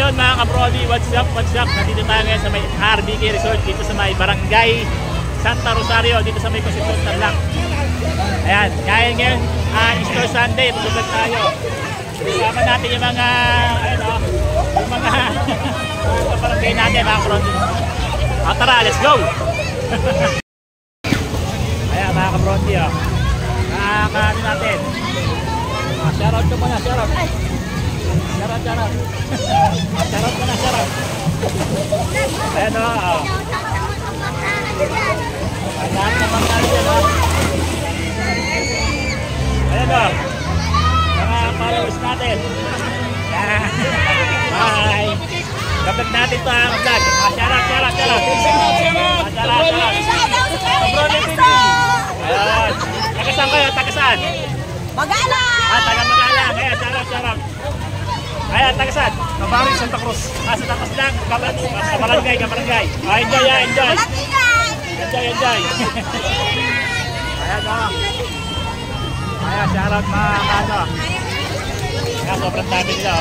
yun mga ka-Brody, what's up? Nandito tayo ngayon sa may RBK Resort dito sa may Barangay Santa Rosario dito sa may Constitution Tarlac. Ayan, ngayon Easter Sunday, mag-vlog tayo. Kasama natin yung mga yung mga barangay natin mga ka-Brody. Tara, let's go! Ayan mga ka-Brody, nakakaano natin. Shoutout ko muna, shoutout. Shoutout. Shoutout muna, shoutout. Ayan lahat naman natin yan Ayan mga followers natin. Hi! Kapag natin ito ang vlog. Shoutout. Ayan. Tagasaan kayo, tagasaan? Magalang! Taga-Magalang. Ayan, shoutout. Ayan, tagasaan? Nabaring Santa Cruz. Santa Cruz lang. Kabarangay. Enjoy. Enjoy. Ayan Ayan, shoutout mga ano. Ayan, sobrang dami nila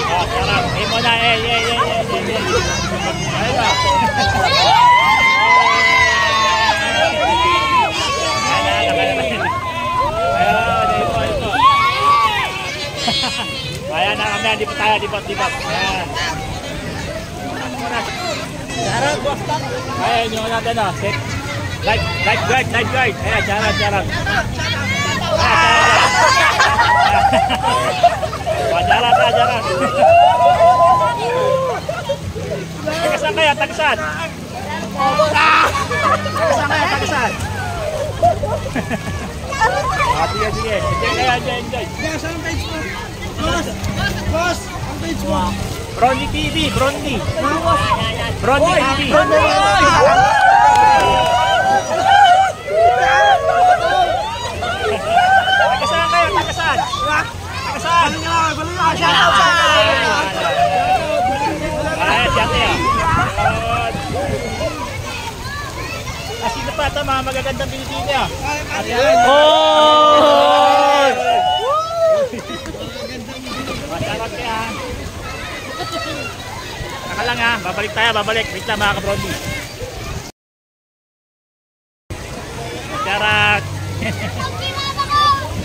shoutout. Muna, Ayan Ayan na kami, di pa tayo, di pa. Ayan. Ayan yung natin lifeguard. Ayan, charot. Charot. Tagasan kaya, tagasan. Sige. Enjoy. Boss, ang page mo. Brondy TV. Brondy TV. Tagasan. Sino pa ito mga magagandang Pilipino? Masarap kaya. Nakalang babalik tayo. Wait lang mga ka-Brody. Masarap.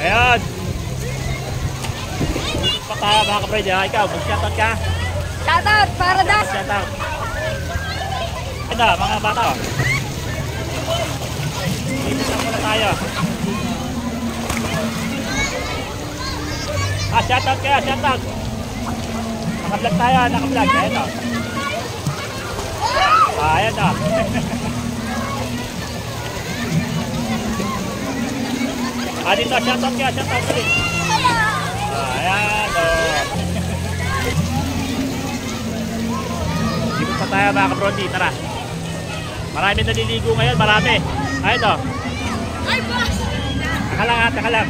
Ayun. Pa tayo mga ka-Brody. Ikaw, mag-shoutout ka? Shoutout, Paradise! Shoutout. Ano, mga bata. Dito na muna tayo. Shoutout kaya, shoutout. Naka-vlog tayo, naka-vlog. Ayan dito, shoutout kaya, shoutout ulit. Ayan Dito pa tayo mga ka-Brody, tara. Marami naliligo ngayon, marami. Ayan Ay, boss! Nakalang.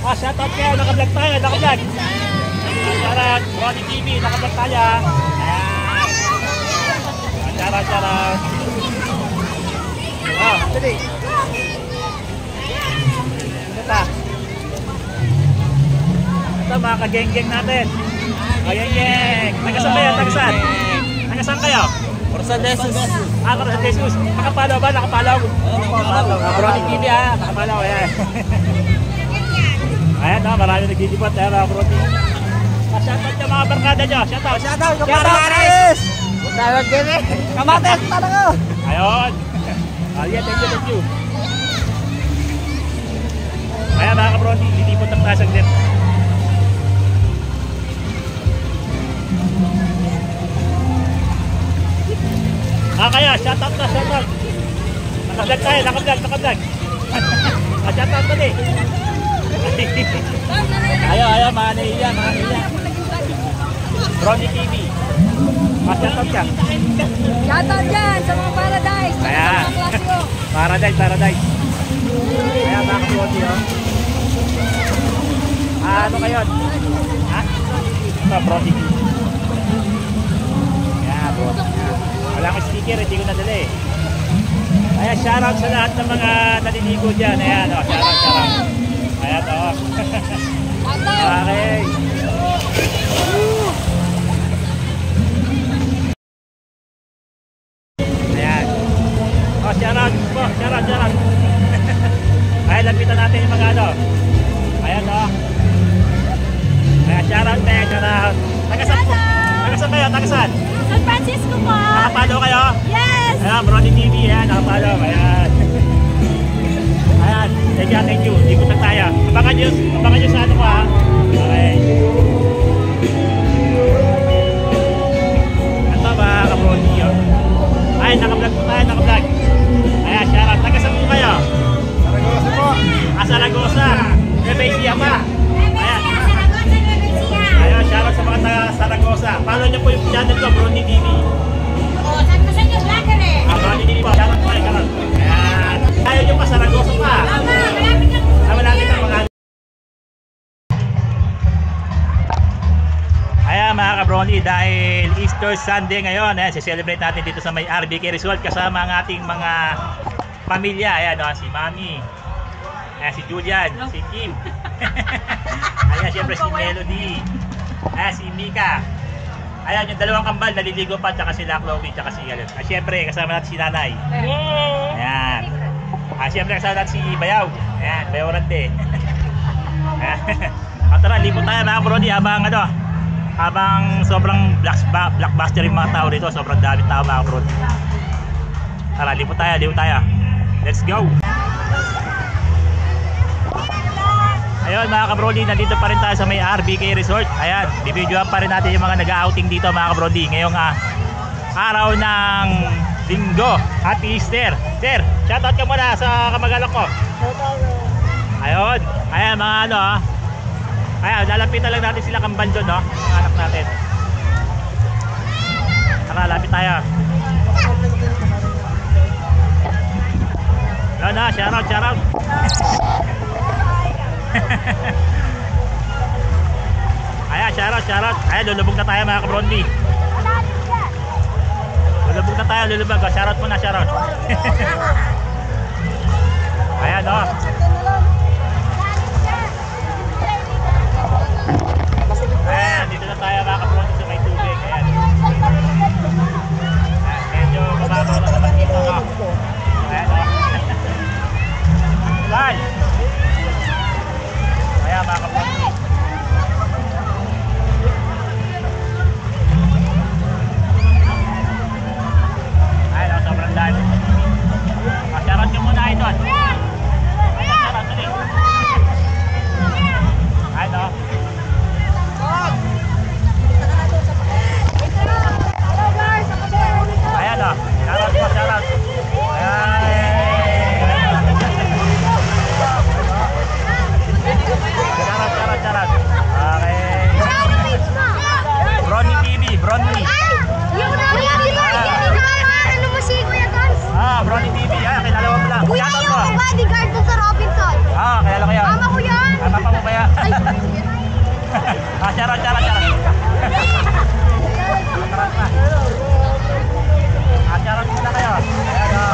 Shoutout kayo, naka-vlog tayo, naka-vlog. Shoutout, Brody TV, naka-vlog tayo. Ayan. Shoutout. Dali. Ito mga ka-geng-geng natin. Geng-geng. Tagasan kayo, tagasan? Tagasan kayo? Corazon de Jesus. Corazon de Jesus. Nakapalaw ba? Nakapalaw. Brody TV nakapalaw. Ayan. Ayan marami nagdidibot. Ayan mga Brody. Shoutout yung mga barkada nyo. Shoutout. Kamates! Tawag kami. Kamates talaga. Ayun. Thank you. Ayan mga ka-Brody. Didibot ang tasag din. Kaya, shoutout na, shoutout. Naka-vlog tayo, naka-vlog. Shoutout na Ayaw, maanahiya. Brody TV. Shoutout ka. Shoutout dyan sa mga Paradise. Ayan. Paradise. Ayan, mga ka-Brody, ano kayo? Ito, Brody TV. Ayan, Brody. Walang sticker, hindi ko nadala Ayan, shoutout sa lahat ng mga naliligo dyan. Ayan, shoutout. Ayan, Okay. si Ate Ju. Ikot lang tayo. Abangan nyo sa ano ko ha. Okay. Ano ba kabroni yun? Ay, naka-vlog po tayo, naka-vlog. Ayan, shoutout. Taga-saan po kayo? Saragosa po. Saragosa. Rebesiya pa. Ayan. Ayan, shoutout sa mga taga-Saragosa. Follow nyo po yung channel ko, Brony TV. Brony TV po, shoutout po kayo, shoutout. Ayan. Ayaw nyo pa, Saragosa pa. Malapit ang mga... Ayan mga ka-Brony, dahil Easter Sunday ngayon, ayan, celebrate natin dito sa may RBK Resort kasama ang ating mga pamilya. Ayan, no, si Mami, ayan, si Julian, si Kim, ayan, syempre si Melody, ayan, si Mika, ayan, yung dalawang kambal, naliligo pa, tsaka sila Chloe, tsaka si Alan. At syempre, kasama natin si Nanay. Ayan. Syempre, kasama natin si Bayaw. Ayan, Bayaw Rante. At tara, lipo tayo mga ka-Brony habang sobrang blockbuster yung mga tao dito, sobrang daming tao mga ka-Brony. Tara, lipo tayo. Let's go! Ayun mga ka-Brony, nandito pa rin tayo sa may RBK Resort. Ayan, bibidyoan pa rin natin yung mga nag-outing dito mga ka-Brony. Ngayong araw ng Linggo. Happy Easter! Sir, shoutout ka muna sa kamag-anak ko. Ayun, ayan mga ayan, lalapitan lang natin sila kambal doon, no? Ang anak natin. Tara, lapit tayo. Yun na, shoutout. Ayan, shoutout. Ayan, lulubog na tayo mga ka-Brony. Lulubog. Shoutout muna, shoutout. Ayan, no? Ayan, dito na tayo mga ka-Brony sa may tubig. Ayan. Medyo mababaw na naman dito, no? Ayan, no? Ayan. Ayan mga ka-Brony. Ayan, no? Sobrang dami. Shoutout nyo muna ito. Shoutout ulit. Ayan, no? Ayan o, shoutout. Shoutout. Okay. Brony TV, Brony. Brony TV, kilala mo lang. Kuya, yung bodyguard ko sa Robinson. Kilala ko yan. Mama ko yan. Papa mo ba yan? Shoutout. Shoutout muna kayo. Ayan o.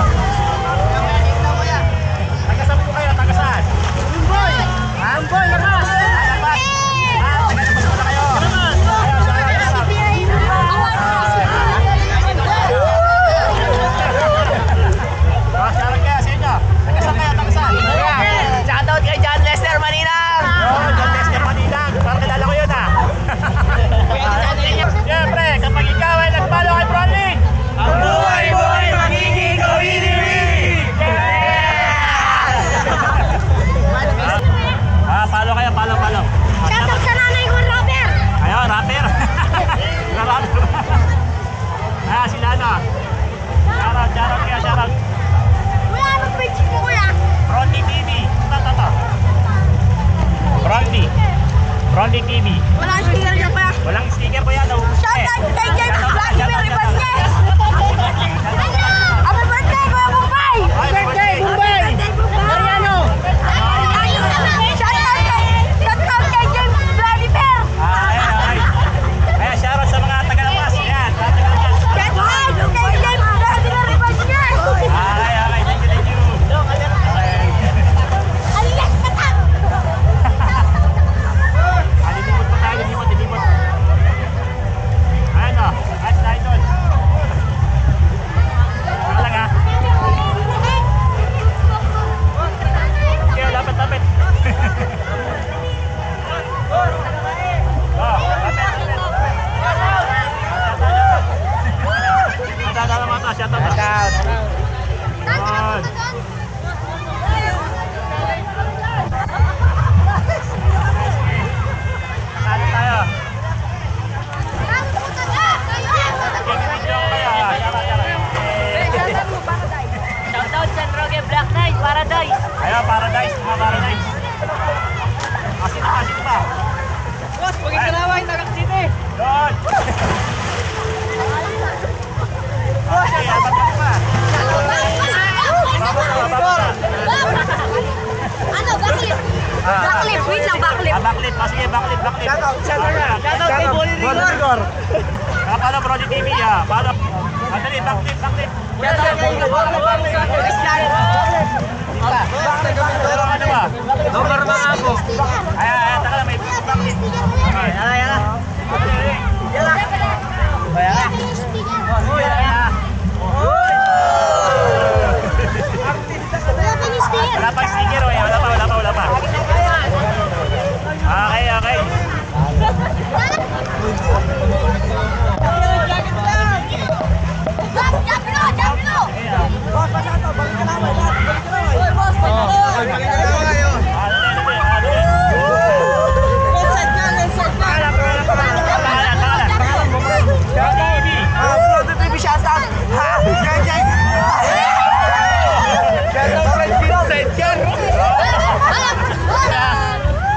Taga-saan po kayo? Taga-saan? Umboy! Umboy, labas! Labas! Taga-labas muna kayo. Shoutout kayo sa inyo. Taga-saan kayo? Taga-saan? Shoutout kay John Lester Manilang! John Lester Manilang. Parang kilala ko yun Siyempre, kapag ikaw ay nag-follow kay Brony, Ang buhay mo ay magiging kawili-wili! follow kayo, follow. Shoutout sa nanay ko, Robert. Ayun, rapper. Sila na. Shoutout. Wala nang page mo, kuya. Brony TV. Ito. Brony TV. Wala ang sticker niya, kuya. Walang sticker po yan. Shoutout kay James Vladimir Ibanez. Happy birthday, Kuya Bumbay. Happy birthday, Bumbay. Mariano. Shoutout kay James Vladimir. Ayan, shoutout sa mga taga-lapas. Ayan, taga-lapas. Shoutout kay James Vladimir Ibanez. Thank you. Alias Katak. Lilipot pa tayo, lilipot. Ayan o, at tayo doon. Wala lang ha. Backflip, wait lang, backflip. Backlit. Sige, backlit. Shoutout kay Bolly Rigor. Paano Brody TV ah? Paano? Dali, backlit. Shoutout kay Christian. Ano ba? Nomor mga ako. Ay, taka lang, may backlit. Yala. Wala pa sticker oh. Wala pa. Okay.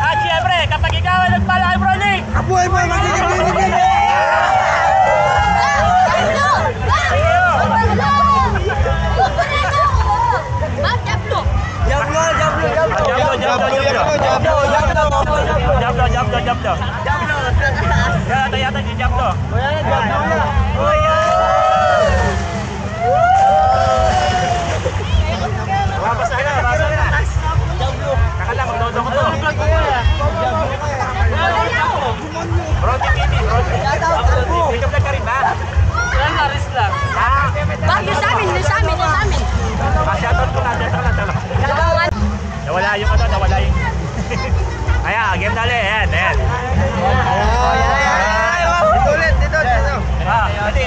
At syempre, kapag ikaw ay nagpala kay Brody, Abuhay mo, magiging bibigyan. Jablo. Yata si Jablo. Babasa na. Kakala, magdodo ko to. Brody TV. Ikaw ka rin ba? Laris lang. Yung sa amin. Shoutout ko na. Nawala yung Ayan, game na ulit. Ayan. Dito. Dali,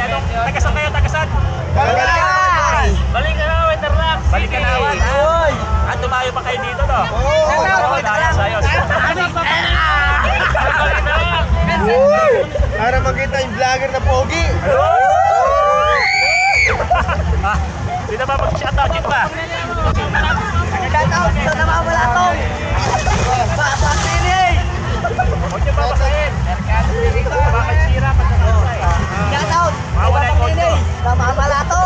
tagasan kayo, tagasan. Balik na naman, Interlock. Balik ka naman, ha? Tumayo pa kayo dito, no? Oo, ayos. Para makita yung vlogger na pogi. Dito ba mag-shoutout, Chip ba? Shoutout sa namamala to. Sa Pili. Huwag niyo babasahin. Bakit sira pag nakasay? Shoutout Mawala yung konto. sa namamala to.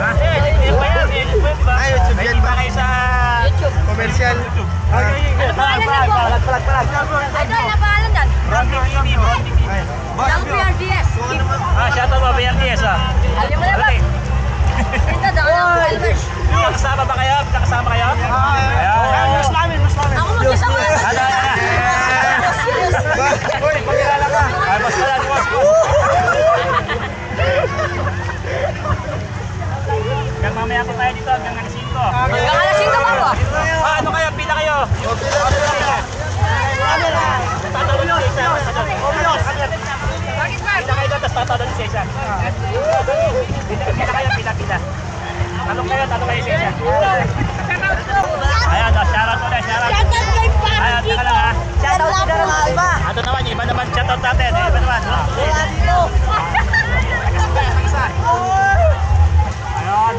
Ha? Yung ba yan? YouTube ba? Ay, YouTube yan May ba? iba kayo sa Commercial. Palag. Idol, na pangalan dyan? Bronte TV. Lang PRDS. Shoutout ba BRTS, ha? Alam mo na ba? Ito daw, Albers. Nakasama ba kayo? Nakasama kayo? Ayan. Mas namin. Ako mag-isama. Ano? Uy, pagkilala ka. Ay, mas pala, boss. Hanggang mamaya pa tayo dito, hanggang alas 5. Hanggang alas 5 pa po. Ano kayo? Pila kayo? Tatalo nyo, isa. Pila kayo doon, tapos tatalo nyo sa isa. Pila. Talong kayo sa isa. Ayan, shoutout ulit. Shoutout kay Ayan, taka lang ha. Shoutout sa mga alba. Ito naman, iba naman shoutout natin. Iba naman. Wala dito. Tagasan. Ayun.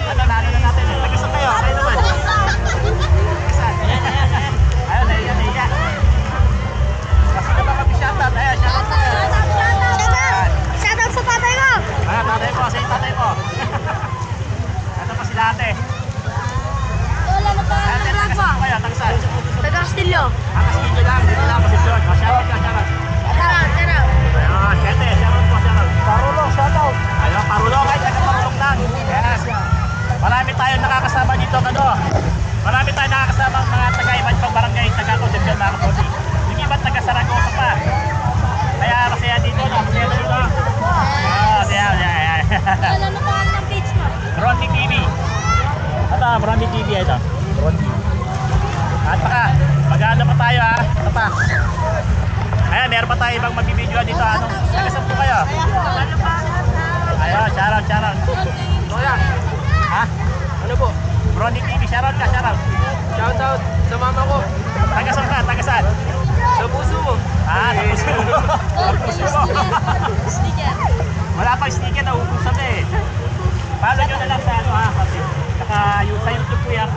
Ano na natin? Tagasan kayo. Kayo naman. Tagasan. Ayun. Kasi na ba mag-shoutout? Ayan, shoutout kayo. Shoutout sa tatay ko. Ayan, tatay ko. Sa tatay ko. Ito pa sila ate. Wala na pa. Ayan, tagasan ko kayo. Tagasan. Taga Castillo. Dito lang. Posisyon. Shoutout ka. Tara. Ayun, kete. Shoutout. Parulong, shoutout. Ayun, parulong. Ay, taga-parulong lang. Yes. Marami tayong nakakasama dito, Marami tayong nakakasama mga taga-iba't pang barangay, taga-Concepcion, mga kapatid. Yung iba't taga-Saragosa pa. Kaya masaya dito, no? Masaya dito. Wala na pa ng page mo. Bronte TV. Ito, Bronte TV ito. Bronte. At baka, mag-ano pa tayo ha. Ito pa. Ayan, meron pa tayo ibang magbibideo dito. Tagasap po kayo. Ayun, shoutout. Ha? Ano po? Bronte TV, shoutout. Shoutout sa mama ko. Tagasan. Sa puso mo. Sa puso mo. Sticker. Wala pa sticker na uubusan na eh. Follow nyo na lang sa ano ha. Kasi sa YouTube po yan.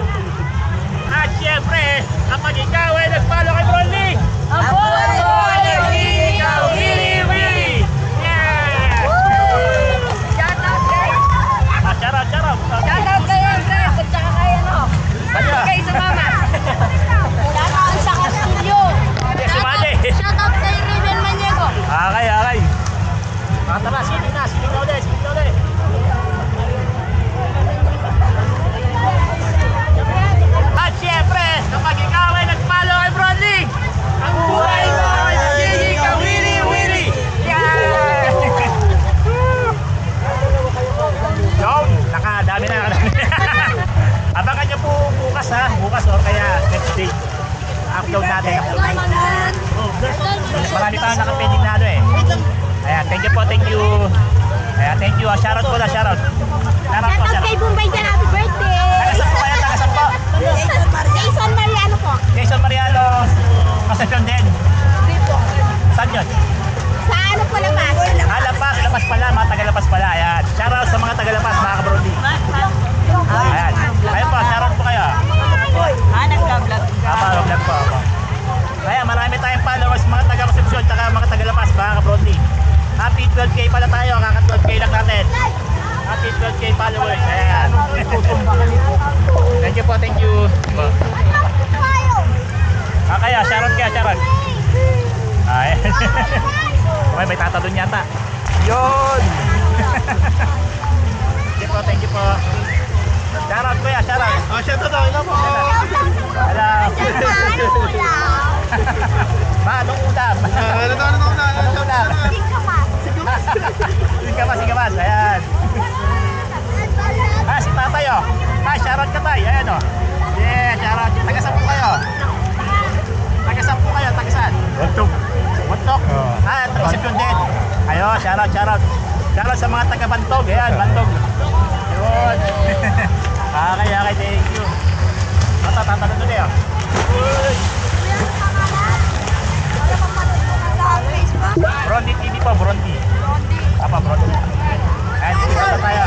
At syempre, kapag ikaw ay nag-follow kay Bronte, Ang boy! ikaw, Willy! Yeah! Shoutout guys! Shoutout. Shoutout ha, bukas or kaya next day. Upload natin ang vlog. Marami pa nakapending na ano eh. Ayan, thank you po, thank you. Ayan, thank you. Shoutout po na, shoutout. Shoutout po, Shoutout kay shoutout. Bombay dyan, happy birthday! Tagasan po kayo, tagasan po. Jason Mariano po. Jason Mariano, Concepcion din. Saan yun? Sa ano po labas? Lapas, lapas pala, mga taga-lapas pala. Ayan, shoutout sa mga taga-lapas, mga kabrodi. Ayan, ayun po, shoutout po kayo. Nag-vlog. Vlog po ako. Kaya marami tayong followers, mga taga-Concepcion, tsaka mga taga-lapas, mga kabrodi. Happy 12K pala tayo, kaka 12K lang natin. Happy 12K followers, ayan. Thank you po, thank you. Kaya, shoutout kaya, shoutout. Ayan. Okay, may tatalon yata. Yun! Thank you po, thank you po. Shoutout kuya, shoutout. Shoutout ako, ina po. Hello. Ma, anong ulam? Anong ulam? Singkamas, ayan. Si tatay oh. Shoutout ka tay, ayan oh. Yeah, shoutout. Taga-saan po kayo? Taga-saan po kayo? Taga-saan? Bantog. Taga-Concepcion din. Ayo, shoutout. Shoutout sa mga taga-Bantog, ayan, Bantog. Yun. Okay, thank you. Tatanong doon eh. Brondi TV po, Brondi. Apa, Brondi? Ayan, dito na tayo.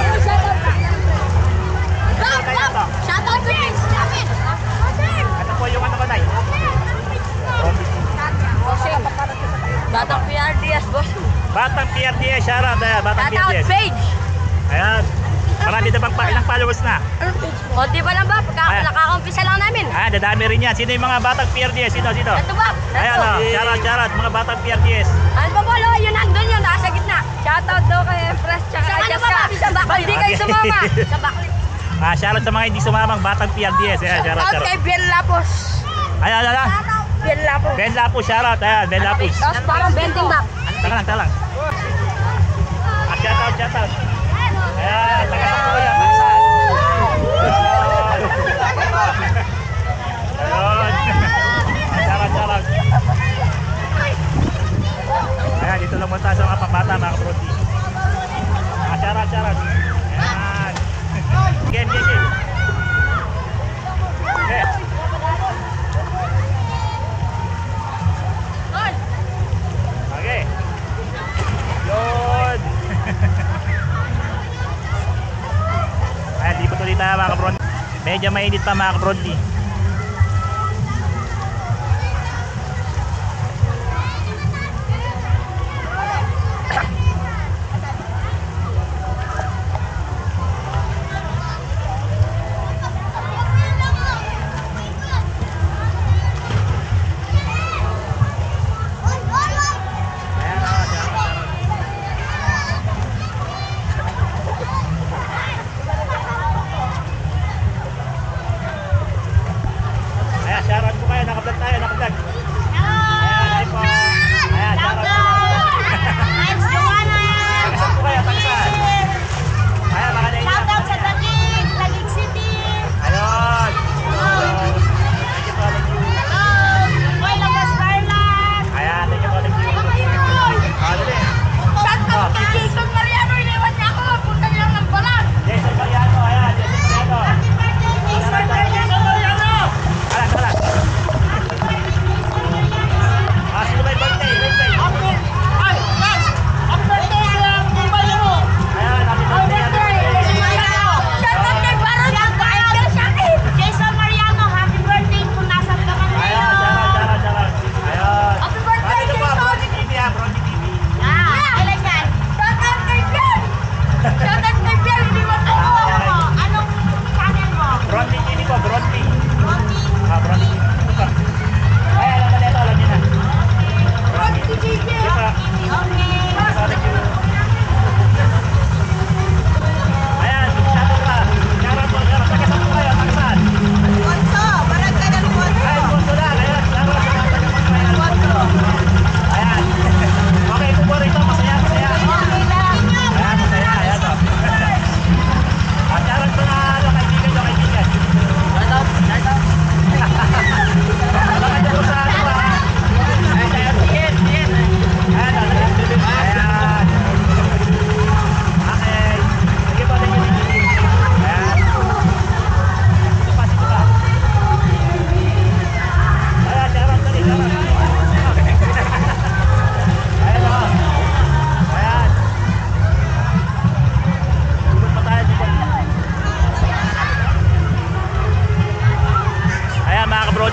Shoutout to Prince David. Ito po yung ano ko tayo. Brondi TV. Batang PRDS, boss. Batang PRDS, shoutout. Batang Shoutout PRDS. page. Ayan. Marami na bang ilang followers na? Konti pa lang ba? Nakaka-umpisa lang namin. Dadami rin yan. Sino yung mga batang PRDS? Sino? Ito ba? Ayan o, shoutout. Mga batang PRDS. Ano ba Polo? Yun nandun yun, nasa gitna. Shoutout daw kay Empress tsaka Jessica. Sa baklit. Hindi kayo sumama. Sa baklit. Shoutout sa mga hindi sumamang batang PRDS. Ayan, Shoutout kay Ben Lapos. Ayan. Ben Lapos. Ben Lapus, shoutout. Ayan, Ben Lapus. Tapos parang bending back. Taka lang. Shoutout. Ayan, taga-saan po yan. Taga-saan? Ayun. Shoutout. Ayan, dito lang muna sa mga pambata, mga kabrodi. Shoutout. Ayan. Game. Okay. Okay. Yun. Ayan, di ko tuloy tayo mga kabrodi. Medyo mainit pa mga kabrodi.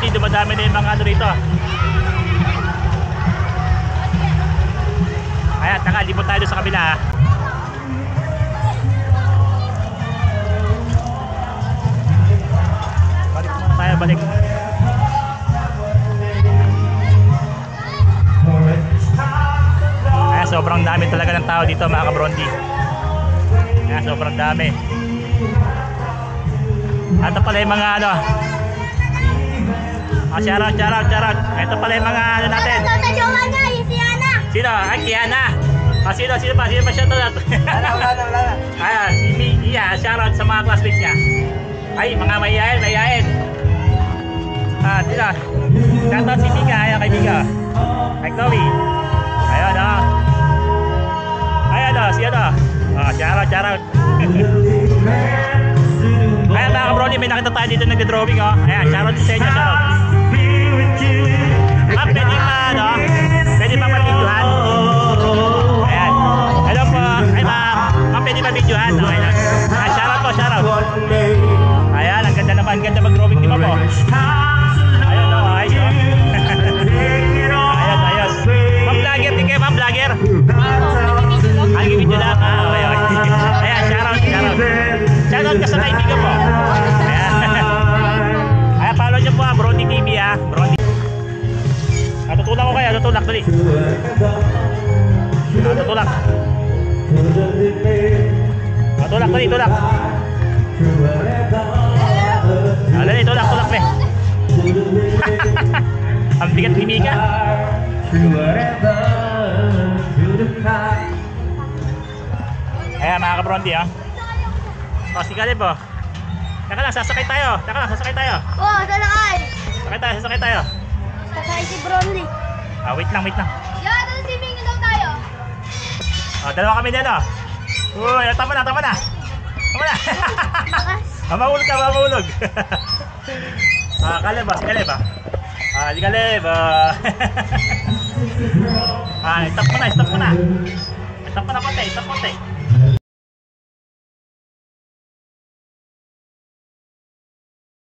Brody, dumadami na yung mga ano rito. Ayan, taka, libot tayo sa kabila ha. Balik muna tayo, balik. Ayan, sobrang dami talaga ng tao dito mga ka-Brondi. Ayan, sobrang dami. Ito pala yung mga ano. Shoutout. Ito pala yung mga ano natin. Sino? Ay, Kiana. Sino pa shoutout? Wala. Ayan, si Mia. Shoutout sa mga classmates niya. Ay, mga mayayain. Sino? Shoutout si Mika. Ayan, kay Mika. Kay Chloe. Ayan, Ayan, si ano. Shoutout. Ayan mga ka-Broly, may nakita tayo dito nagde-drawing Ayan, shoutout sa inyo, shoutout. Pwede pa, pwede pa mabidyohan. Ayan. Hello po. Ay ma'am, pwede pa bidyohan. Okay lang. Shoutout po, shoutout. Ayan, ang ganda naman, ganda mag-drawing di ba po? Ayan ayos ayos. Ma'am vlogger, din kayo ma'am vlogger. Video lang, okay. Ayan, shoutout. Shoutout ka sa kaibigan po. Ayan, follow nyo po Brody TV Brody. Tutulak ko kayo, tutulak dali. Tutulak. Dali, tulak. Dali, tulak pe. Ang bigat ni Mika. Ayan mga ka-Brondi si Caleb Teka lang, sasakay tayo. Oo, salakay. Sasakay tayo. Sakay si Broly. Wait lang. Yan, swimming daw tayo. Dalawa kami din Uy, tama na. Mamahulog ka. Caleb si Caleb si Caleb stop mo na. Stop mo na konti.